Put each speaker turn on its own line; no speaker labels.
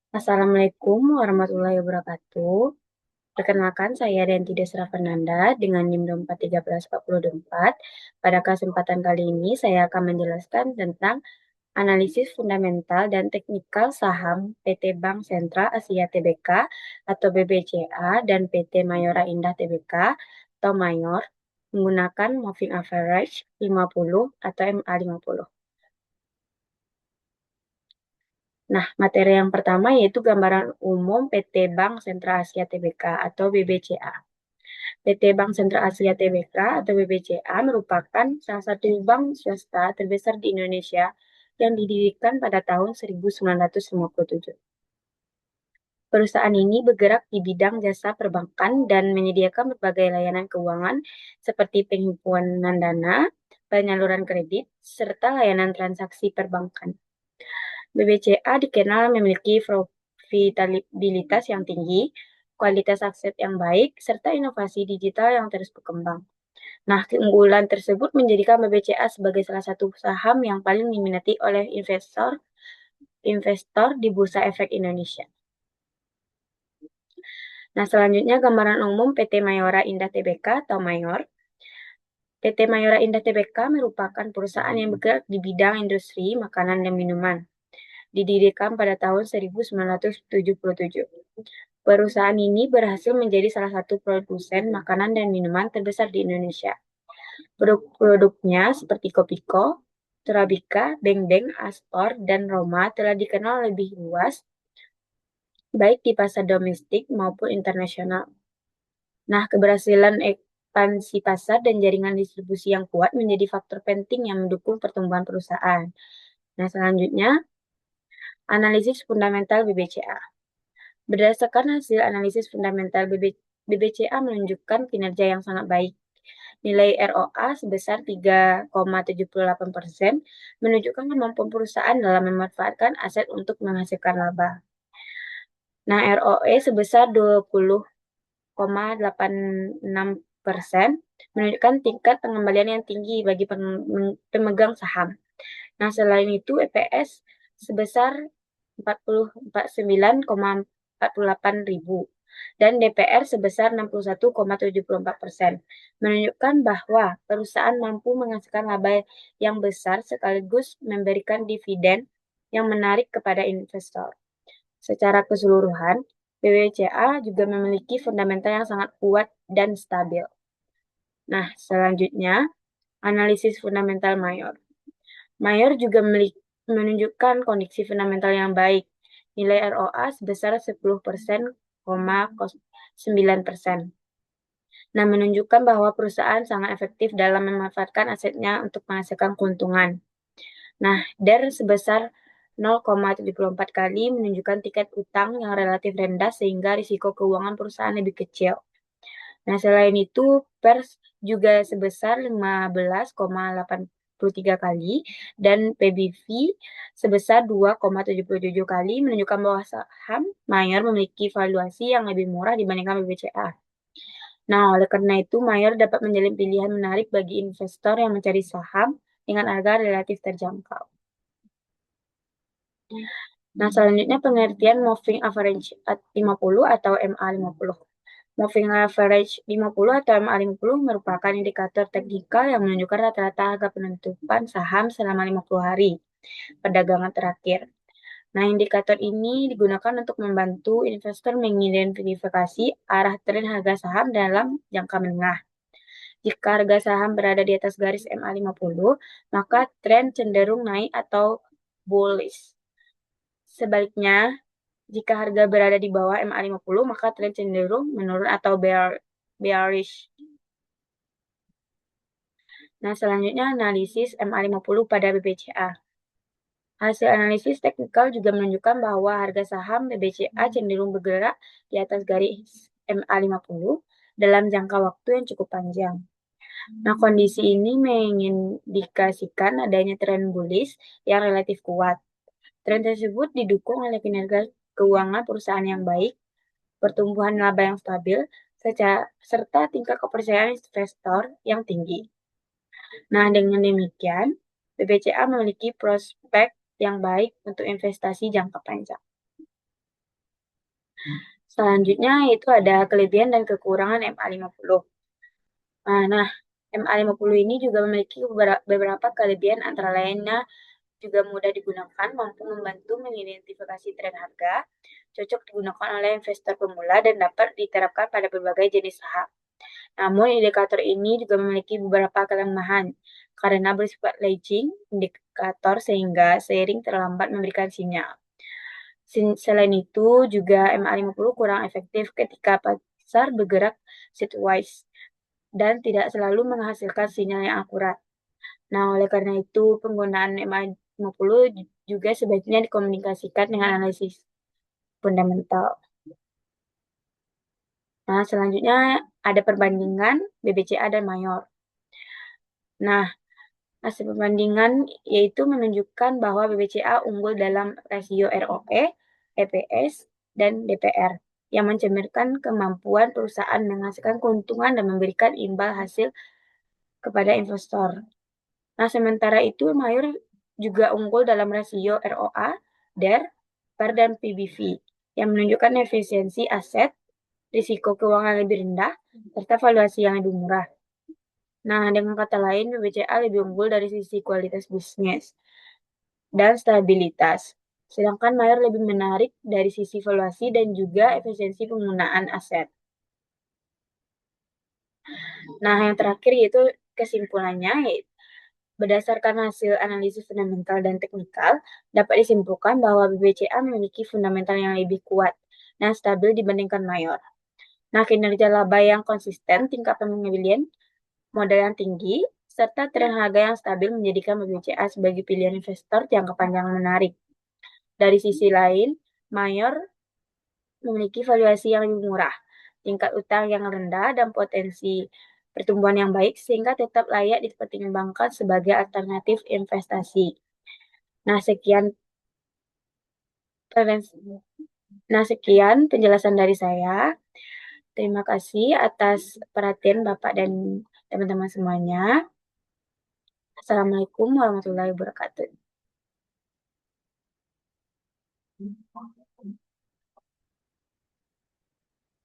Assalamualaikum warahmatullahi wabarakatuh. Perkenalkan, saya Rianti Desra Fernanda dengan NIM 24134. Pada kesempatan kali ini, saya akan menjelaskan tentang analisis fundamental dan teknikal saham PT Bank Sentral Asia Tbk atau BBCA dan PT Mayora Indah Tbk atau Mayor menggunakan Moving Average 50 atau MA50. Nah, materi yang pertama yaitu gambaran umum PT Bank Sentral Asia Tbk atau BBCA. PT Bank Sentral Asia Tbk atau BBCA merupakan salah satu bank swasta terbesar di Indonesia yang didirikan pada tahun 1957. Perusahaan ini bergerak di bidang jasa perbankan dan menyediakan berbagai layanan keuangan seperti penghimpunan dana, penyaluran kredit, serta layanan transaksi perbankan. BBCA dikenal memiliki profitabilitas yang tinggi, kualitas aset yang baik, serta inovasi digital yang terus berkembang. Nah, keunggulan tersebut menjadikan BBCA sebagai salah satu saham yang paling diminati oleh investor di Bursa Efek Indonesia. Nah, selanjutnya gambaran umum PT Mayora Indah Tbk atau Mayor. PT Mayora Indah Tbk merupakan perusahaan yang bergerak di bidang industri makanan dan minuman. Didirikan pada tahun 1977. Perusahaan ini berhasil menjadi salah satu produsen makanan dan minuman terbesar di Indonesia. Produk-produknya seperti Kopiko, Torabika, Beng Beng, Astor, dan Roma telah dikenal lebih luas, baik di pasar domestik maupun internasional. Nah, keberhasilan ekspansi pasar dan jaringan distribusi yang kuat menjadi faktor penting yang mendukung pertumbuhan perusahaan. Nah, selanjutnya, analisis fundamental BBCA. Berdasarkan hasil analisis fundamental BBCA menunjukkan kinerja yang sangat baik. Nilai ROA sebesar 3,78% menunjukkan kemampuan perusahaan dalam memanfaatkan aset untuk menghasilkan laba. Nah, ROE sebesar 20,86% menunjukkan tingkat pengembalian yang tinggi bagi pemegang saham. Nah, selain itu EPS sebesar 49,48 ribu dan DPR sebesar 61,74%, menunjukkan bahwa perusahaan mampu menghasilkan laba yang besar sekaligus memberikan dividen yang menarik kepada investor. Secara keseluruhan, BBCA juga memiliki fundamental yang sangat kuat dan stabil. Nah, selanjutnya, analisis fundamental Mayor. Mayor juga menunjukkan kondisi fundamental yang baik. Nilai ROA sebesar 10,9%. Nah, menunjukkan bahwa perusahaan sangat efektif dalam memanfaatkan asetnya untuk menghasilkan keuntungan. Nah, DER sebesar 0,74 kali menunjukkan tingkat utang yang relatif rendah sehingga risiko keuangan perusahaan lebih kecil. Nah, selain itu, PERS juga sebesar 15,83 kali dan PBV sebesar 2,77 kali menunjukkan bahwa saham Mayor memiliki valuasi yang lebih murah dibandingkan BBCA. Nah, oleh karena itu, Mayor dapat menjadi pilihan menarik bagi investor yang mencari saham dengan harga relatif terjangkau. Nah, selanjutnya pengertian Moving Average 50 atau MA50. Moving Average 50 atau MA50 merupakan indikator teknikal yang menunjukkan rata-rata harga penutupan saham selama 50 hari perdagangan terakhir. Nah, indikator ini digunakan untuk membantu investor mengidentifikasi arah tren harga saham dalam jangka menengah. Jika harga saham berada di atas garis MA50, maka tren cenderung naik atau bullish. Sebaliknya, jika harga berada di bawah MA50, maka tren cenderung menurun atau bearish. Nah, selanjutnya analisis MA50 pada BBCA. Hasil analisis teknikal juga menunjukkan bahwa harga saham BBCA cenderung bergerak di atas garis MA50 dalam jangka waktu yang cukup panjang. Nah, kondisi ini mengindikasikan adanya tren bullish yang relatif kuat. Tren tersebut didukung oleh kinerja keuangan perusahaan yang baik, pertumbuhan laba yang stabil, serta tingkat kepercayaan investor yang tinggi. Nah, dengan demikian, BBCA memiliki prospek yang baik untuk investasi jangka panjang. Selanjutnya itu ada kelebihan dan kekurangan MA50. Nah, MA50 ini juga memiliki beberapa kelebihan antara lainnya juga mudah digunakan, mampu membantu mengidentifikasi tren harga, cocok digunakan oleh investor pemula dan dapat diterapkan pada berbagai jenis saham. Namun, indikator ini juga memiliki beberapa kelemahan karena bersifat lagging indikator sehingga seiring terlambat memberikan sinyal. Selain itu, juga MA50 kurang efektif ketika pasar bergerak sideways dan tidak selalu menghasilkan sinyal yang akurat. Nah, oleh karena itu, penggunaan MA50 juga sebaiknya dikomunikasikan dengan analisis fundamental. Nah, selanjutnya ada perbandingan BBCA dan Mayor. Nah, hasil perbandingan yaitu menunjukkan bahwa BBCA unggul dalam rasio ROE, EPS, dan DPR yang mencerminkan kemampuan perusahaan menghasilkan keuntungan dan memberikan imbal hasil kepada investor. Nah, sementara itu Mayor juga unggul dalam rasio ROA, DER, PER, dan PBV yang menunjukkan efisiensi aset, risiko keuangan lebih rendah, serta valuasi yang lebih murah. Nah, dengan kata lain, BBCA lebih unggul dari sisi kualitas bisnis dan stabilitas. Sedangkan Mayor lebih menarik dari sisi valuasi dan juga efisiensi penggunaan aset. Nah, yang terakhir yaitu kesimpulannya, berdasarkan hasil analisis fundamental dan teknikal, dapat disimpulkan bahwa BBCA memiliki fundamental yang lebih kuat dan stabil dibandingkan Mayor. Nah, kinerja laba yang konsisten, tingkat pembelian modal yang tinggi, serta tren harga yang stabil menjadikan BBCA sebagai pilihan investor jangka panjang menarik. Dari sisi lain, Mayor memiliki valuasi yang lebih murah, tingkat utang yang rendah, dan potensi pertumbuhan yang baik sehingga tetap layak dipertimbangkan sebagai alternatif investasi. Nah, sekian penjelasan dari saya. Terima kasih atas perhatian Bapak dan teman-teman semuanya. Assalamualaikum warahmatullahi wabarakatuh.